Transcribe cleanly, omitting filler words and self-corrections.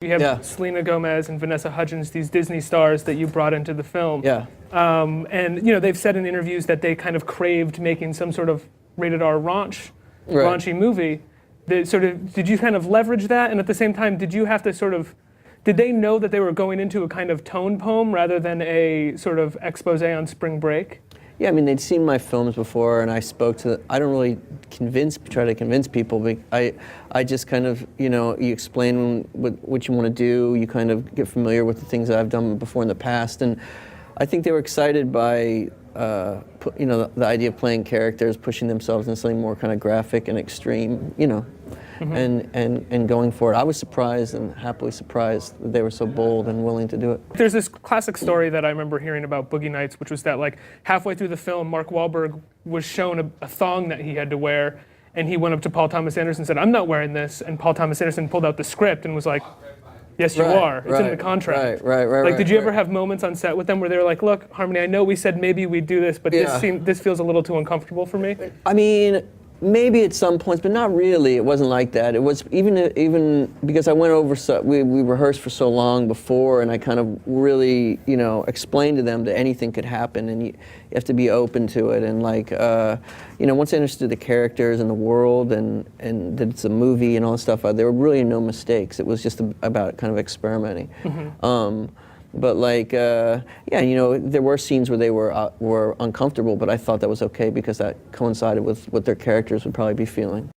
You have Yeah. Selena Gomez and Vanessa Hudgens, these Disney stars that you brought into the film. Yeah. And they've said in interviews that they kind of craved making some sort of rated R raunchy movie. Did you kind of leverage that? And at the same time, did you have to did they know that they were going into a kind of tone poem rather than a sort of expose on spring break? Yeah, I mean, they'd seen my films before, and I spoke to I don't really try to convince people, but I just kind of, you explain what you want to do, you kind of get familiar with the things that I've done before in the past, and I think they were excited by, the idea of playing characters, pushing themselves into something more kind of graphic and extreme, and going for it. I was surprised and happily surprised that they were so bold and willing to do it. There's this classic story that I remember hearing about Boogie Nights, which was that like halfway through the film, Mark Wahlberg was shown a thong that he had to wear, and he went up to Paul Thomas Anderson and said, "I'm not wearing this," and Paul Thomas Anderson pulled out the script and was like, "Yes, you are. It's in the contract." Right. Did you ever have moments on set with them where they were like, "Look, Harmony, I know we said maybe we'd do this, but this feels a little too uncomfortable for me"? I mean, maybe at some points, but not really. It wasn't like that. It was even because I went over, we rehearsed for so long before, and I kind of really, explained to them that anything could happen, and you have to be open to it. And once I understood the characters and the world, and that it's a movie and all this stuff, there were really no mistakes. It was just about kind of experimenting. But there were scenes where they were uncomfortable, but I thought that was okay because that coincided with what their characters would probably be feeling.